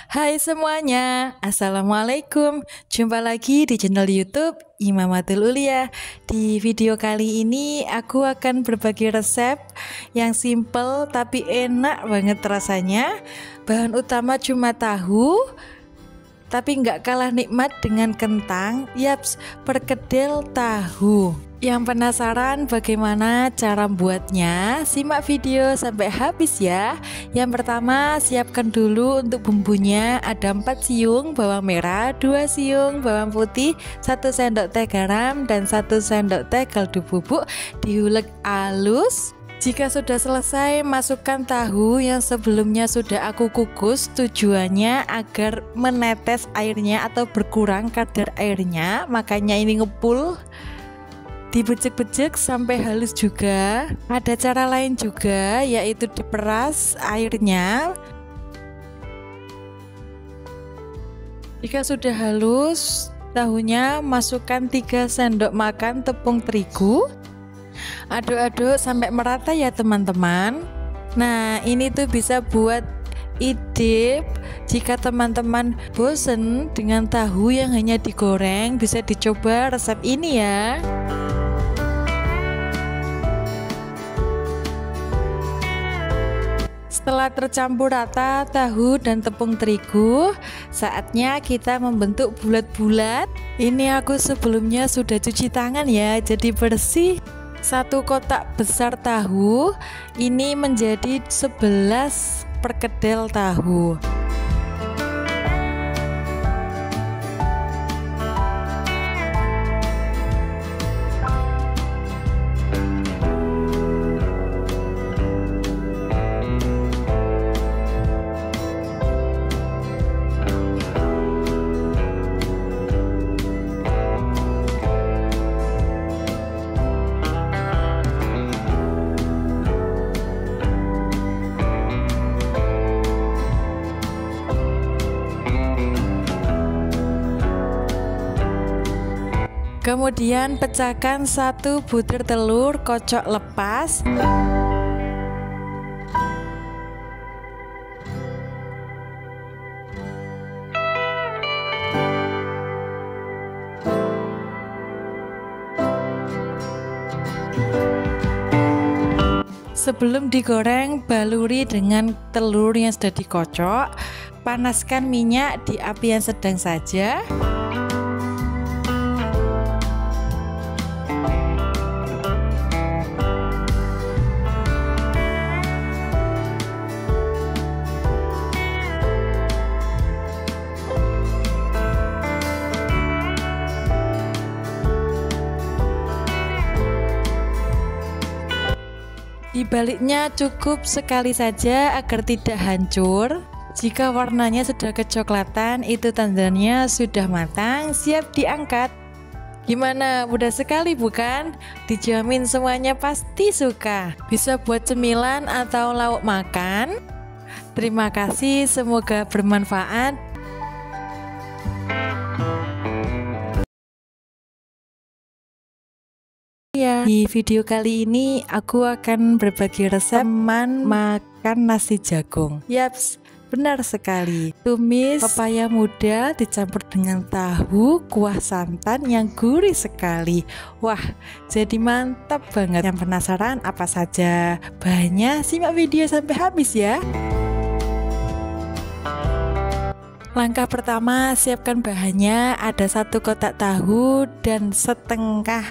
Hai semuanya, Assalamualaikum. Jumpa lagi di channel YouTube Imamatul Ulia. Di video kali ini aku akan berbagi resep yang simple tapi enak banget rasanya. Bahan utama cuma tahu, tapi nggak kalah nikmat dengan kentang. Yaps, perkedel tahu. Yang penasaran bagaimana cara buatnya? Simak video sampai habis ya. Yang pertama, siapkan dulu untuk bumbunya. Ada 4 siung bawang merah, 2 siung bawang putih, 1 sendok teh garam, dan 1 sendok teh kaldu bubuk. Diulek halus. Jika sudah selesai, masukkan tahu yang sebelumnya sudah aku kukus. Tujuannya agar menetes airnya atau berkurang kadar airnya, makanya ini ngepul. Dibecek-becek sampai halus juga. Ada cara lain juga, yaitu diperas airnya. Jika sudah halus tahunya, masukkan 3 sendok makan tepung terigu. Aduk-aduk sampai merata ya teman-teman. Nah, ini tuh bisa buat ide. Jika teman-teman bosen dengan tahu yang hanya digoreng, bisa dicoba resep ini ya. Setelah tercampur rata tahu dan tepung terigu, saatnya kita membentuk bulat-bulat. Ini aku sebelumnya sudah cuci tangan ya, jadi bersih. 1 kotak besar tahu ini menjadi 11 perkedel tahu. Kemudian pecahkan 1 butir telur, kocok lepas. Sebelum digoreng, baluri dengan telur yang sudah dikocok. Panaskan minyak di api yang sedang saja. Dibaliknya cukup sekali saja agar tidak hancur. Jika warnanya sudah kecoklatan, itu tandanya sudah matang, siap diangkat. Gimana, mudah sekali bukan? Dijamin semuanya pasti suka. Bisa buat cemilan atau lauk makan. Terima kasih, semoga bermanfaat. Di video kali ini aku akan berbagi resep teman makan nasi jagung. Yaps, benar sekali. Tumis pepaya muda dicampur dengan tahu, kuah santan yang gurih sekali. Wah, jadi mantap banget. Yang penasaran apa saja bahannya? Simak video sampai habis ya. Langkah pertama, siapkan bahannya. Ada 1 kotak tahu dan setengah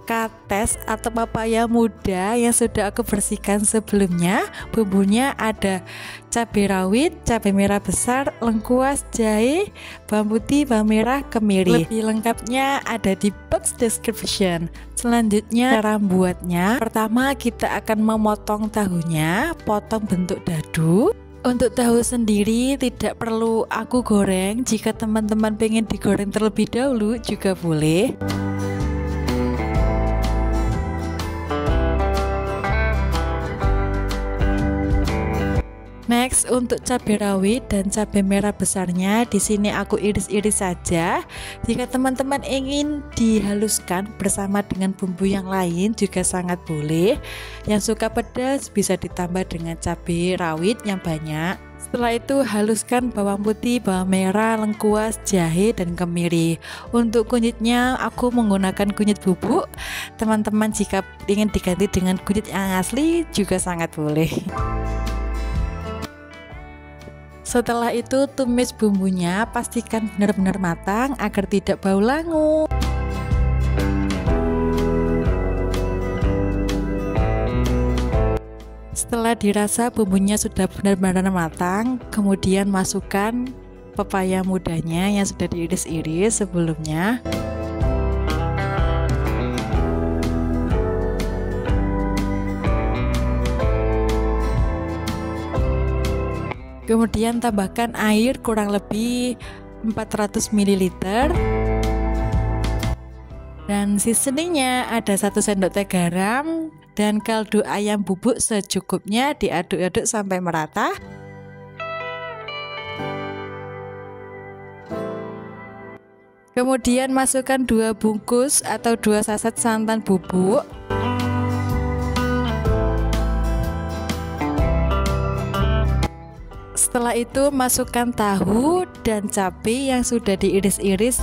kates atau pepaya muda yang sudah aku bersihkan sebelumnya. Bumbunya ada cabai rawit, cabai merah besar, lengkuas, jahe, bawang putih, bawang merah, kemiri. Lebih lengkapnya ada di box description. Selanjutnya cara buatnya, pertama kita akan memotong tahunya, potong bentuk dadu. Untuk tahu sendiri tidak perlu aku goreng. Jika teman-teman pengen digoreng terlebih dahulu juga boleh. Next, untuk cabai rawit dan cabai merah besarnya di sini aku iris-iris saja. Jika teman-teman ingin dihaluskan bersama dengan bumbu yang lain juga sangat boleh. Yang suka pedas bisa ditambah dengan cabai rawit yang banyak. Setelah itu haluskan bawang putih, bawang merah, lengkuas, jahe, dan kemiri. Untuk kunyitnya aku menggunakan kunyit bubuk. Teman-teman jika ingin diganti dengan kunyit yang asli juga sangat boleh. Setelah itu tumis bumbunya, pastikan benar-benar matang agar tidak bau langu. Setelah dirasa bumbunya sudah benar-benar matang, kemudian masukkan pepaya mudanya yang sudah diiris-iris sebelumnya. Kemudian tambahkan air kurang lebih 400 ml. Dan seasoningnya ada 1 sendok teh garam dan kaldu ayam bubuk secukupnya, diaduk-aduk sampai merata. Kemudian masukkan 2 bungkus atau 2 saset santan bubuk. Setelah itu masukkan tahu dan cabai yang sudah diiris-iris.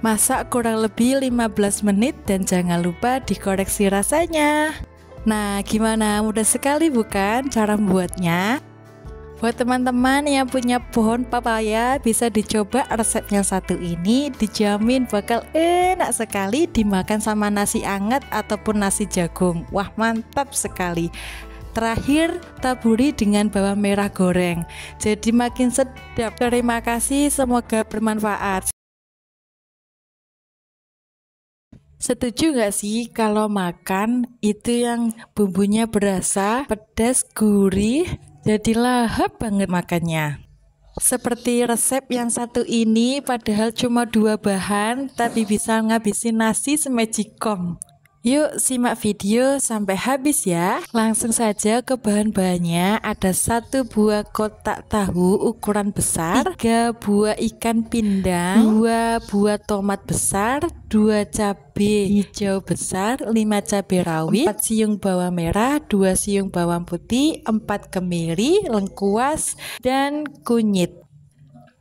Masak kurang lebih 15 menit dan jangan lupa dikoreksi rasanya. Nah, gimana? Mudah sekali bukan cara membuatnya? Buat teman-teman yang punya pohon papaya, bisa dicoba resep yang satu ini, dijamin bakal enak sekali dimakan sama nasi anget ataupun nasi jagung. Wah, mantap sekali. Terakhir, taburi dengan bawang merah goreng. Jadi makin sedap. Terima kasih, semoga bermanfaat. Setuju gak sih kalau makan itu yang bumbunya berasa pedas, gurih, jadi lahap banget makannya. Seperti resep yang satu ini, padahal cuma 2 bahan tapi bisa ngabisin nasi semejikong. Yuk simak video sampai habis ya. Langsung saja ke bahan-bahannya. Ada 1 buah kotak tahu ukuran besar, 3 buah ikan pindang, 2 buah tomat besar, 2 cabai hijau besar, 5 cabai rawit, 4 siung bawang merah, 2 siung bawang putih, 4 kemiri, lengkuas, dan kunyit.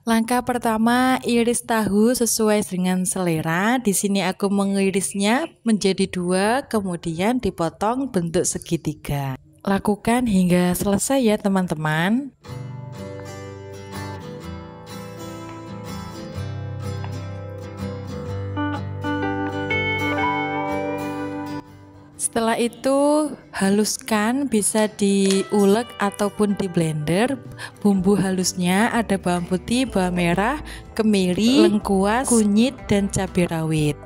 Langkah pertama, iris tahu sesuai dengan selera. Di sini aku mengirisnya menjadi 2, kemudian dipotong bentuk segitiga. Lakukan hingga selesai ya teman-teman. Setelah itu haluskan, bisa diulek ataupun di blender. Bumbu halusnya ada bawang putih, bawang merah, kemiri, lengkuas, kunyit, dan cabai rawit.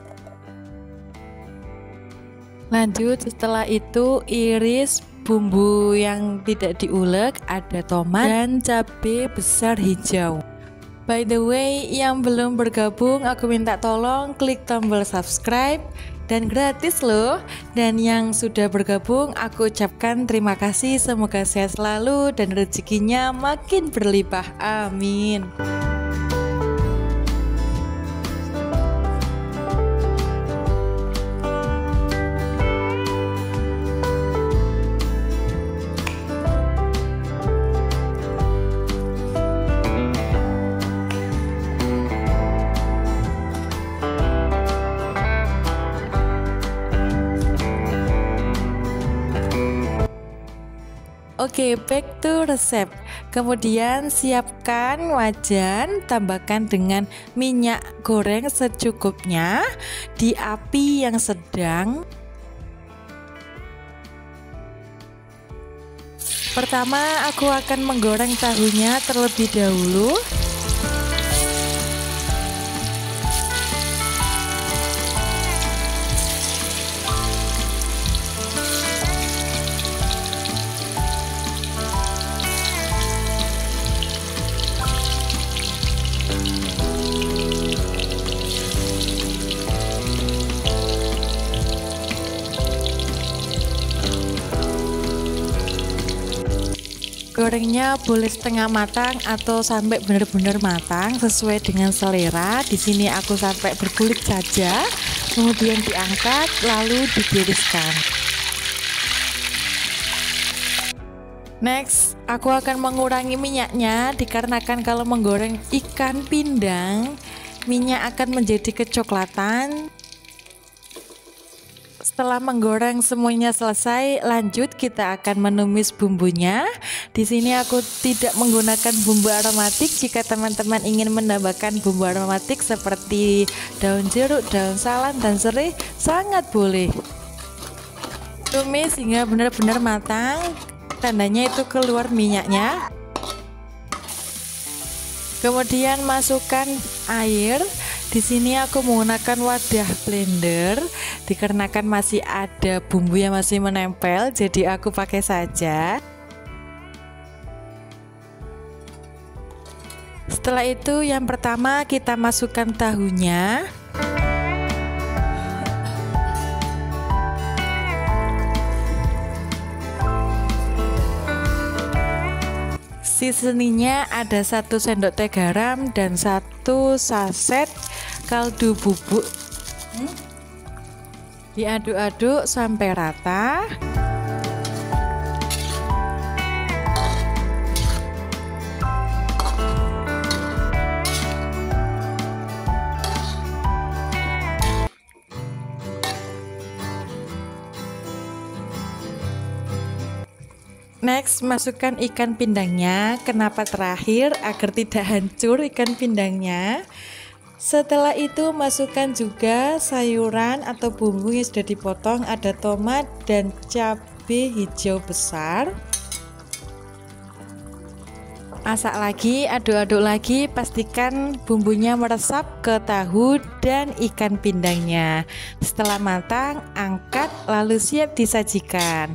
Lanjut, setelah itu iris bumbu yang tidak diulek, ada tomat dan cabai besar hijau. By the way, yang belum bergabung aku minta tolong klik tombol subscribe dan gratis loh. Dan yang sudah bergabung aku ucapkan terima kasih, semoga sehat selalu dan rezekinya makin berlimpah, amin. Oke, back to resep. Kemudian siapkan wajan, tambahkan dengan minyak goreng secukupnya di api yang sedang. Pertama, aku akan menggoreng tahunya terlebih dahulu. Gorengnya boleh setengah matang atau sampai benar-benar matang sesuai dengan selera. Di sini aku sampai berkulit saja, kemudian diangkat lalu ditiriskan. Next, aku akan mengurangi minyaknya dikarenakan kalau menggoreng ikan pindang, minyak akan menjadi kecoklatan. Setelah menggoreng semuanya selesai, lanjut kita akan menumis bumbunya. Di sini aku tidak menggunakan bumbu aromatik. Jika teman-teman ingin menambahkan bumbu aromatik seperti daun jeruk, daun salam, dan serai, sangat boleh. Tumis hingga benar-benar matang, tandanya itu keluar minyaknya. Kemudian masukkan air. Di sini aku menggunakan wadah blender dikarenakan masih ada bumbu yang masih menempel, jadi aku pakai saja. Setelah itu yang pertama kita masukkan tahunya. Seasoningnya ada 1 sendok teh garam dan 1 saset kaldu bubuk. Diaduk-aduk sampai rata. Next, masukkan ikan pindangnya. Kenapa terakhir? Agar tidak hancur ikan pindangnya. Setelah itu masukkan juga sayuran atau bumbu yang sudah dipotong. Ada tomat dan cabai hijau besar. Masak lagi, aduk-aduk lagi, pastikan bumbunya meresap ke tahu dan ikan pindangnya. Setelah matang, angkat lalu siap disajikan.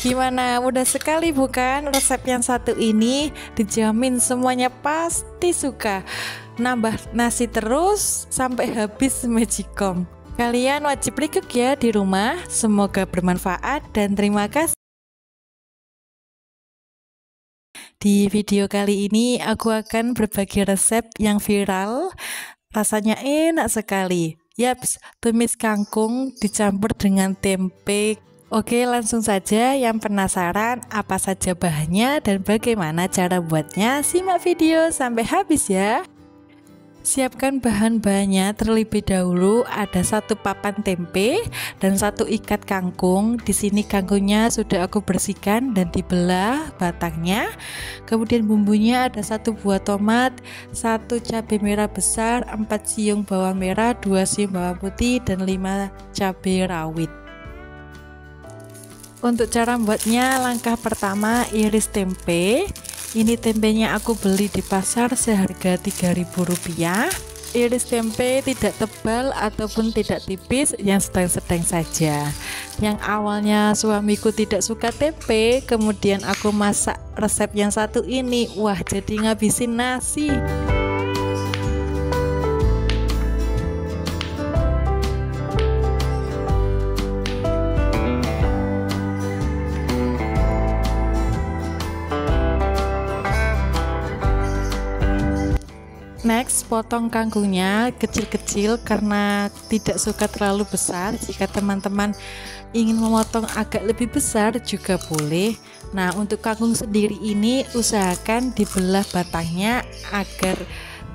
Gimana, mudah sekali bukan? Resep yang satu ini dijamin semuanya pasti suka. Nambah nasi terus sampai habis magicom. Kalian wajib ikut ya di rumah. Semoga bermanfaat dan terima kasih. Di video kali ini aku akan berbagi resep yang viral. Rasanya enak sekali. Yaps, tumis kangkung dicampur dengan tempe. Oke, langsung saja. Yang penasaran apa saja bahannya dan bagaimana cara buatnya? Simak video sampai habis ya. Siapkan bahan-bahannya terlebih dahulu. Ada 1 papan tempe dan 1 ikat kangkung. Di sini kangkungnya sudah aku bersihkan dan dibelah batangnya. Kemudian bumbunya ada 1 buah tomat, 1 cabai merah besar, 4 siung bawang merah, 2 siung bawang putih, dan 5 cabai rawit. Untuk cara membuatnya, langkah pertama iris tempe. Ini tempenya aku beli di pasar seharga Rp3.000. Iris tempe tidak tebal ataupun tidak tipis, yang sedang-sedang saja. Yang awalnya suamiku tidak suka tempe, kemudian aku masak resep yang satu ini, wah jadi ngabisin nasi. Next, potong kangkungnya kecil-kecil karena tidak suka terlalu besar. Jika teman-teman ingin memotong agak lebih besar juga boleh. Nah, untuk kangkung sendiri ini usahakan dibelah batangnya agar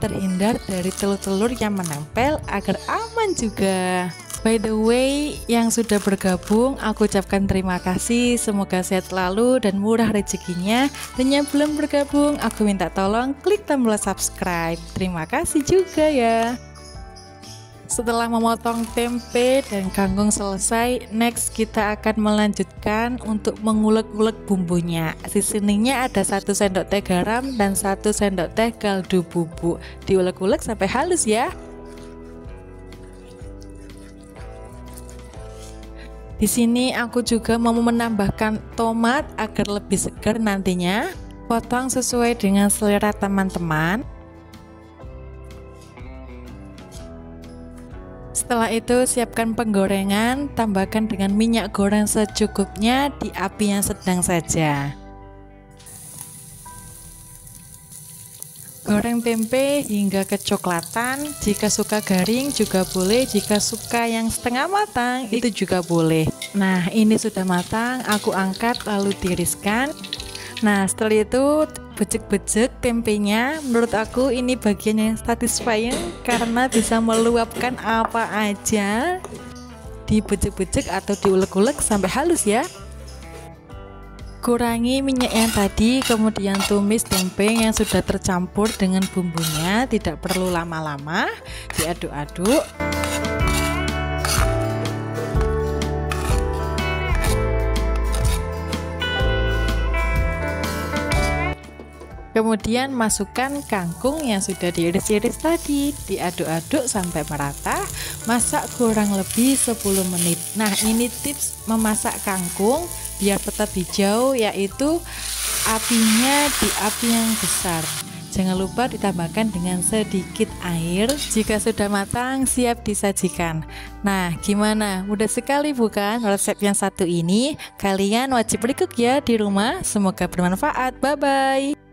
terhindar dari telur-telur yang menempel, agar aman juga. By the way, yang sudah bergabung aku ucapkan terima kasih. Semoga sehat selalu dan murah rezekinya. Dan yang belum bergabung, aku minta tolong klik tombol subscribe. Terima kasih juga ya. Setelah memotong tempe dan kangkung selesai, next kita akan melanjutkan untuk mengulek-ulek bumbunya. Seasoningnya ada 1 sendok teh garam dan 1 sendok teh kaldu bubuk. Diulek-ulek sampai halus ya. Di sini aku juga mau menambahkan tomat agar lebih segar nantinya. Potong sesuai dengan selera teman-teman. Setelah itu siapkan penggorengan, tambahkan dengan minyak goreng secukupnya di api yang sedang saja. Goreng tempe hingga kecoklatan. Jika suka garing juga boleh, jika suka yang setengah matang itu juga boleh. Nah, ini sudah matang, aku angkat lalu tiriskan. Nah, setelah itu becek-becek tempenya. Menurut aku ini bagian yang satisfying karena bisa meluapkan apa aja. Dibecek-becek atau diulek-ulek sampai halus ya. Kurangi minyak yang tadi, kemudian tumis tempe yang sudah tercampur dengan bumbunya. Tidak perlu lama-lama, diaduk-aduk. Kemudian masukkan kangkung yang sudah diiris-iris tadi, diaduk-aduk sampai merata. Masak kurang lebih 10 menit. Nah, ini tips memasak kangkung biar tetap hijau, yaitu apinya di api yang besar. Jangan lupa ditambahkan dengan sedikit air. Jika sudah matang, siap disajikan. Nah, gimana? Mudah sekali bukan resep yang satu ini? Kalian wajib ikut ya di rumah. Semoga bermanfaat. Bye-bye.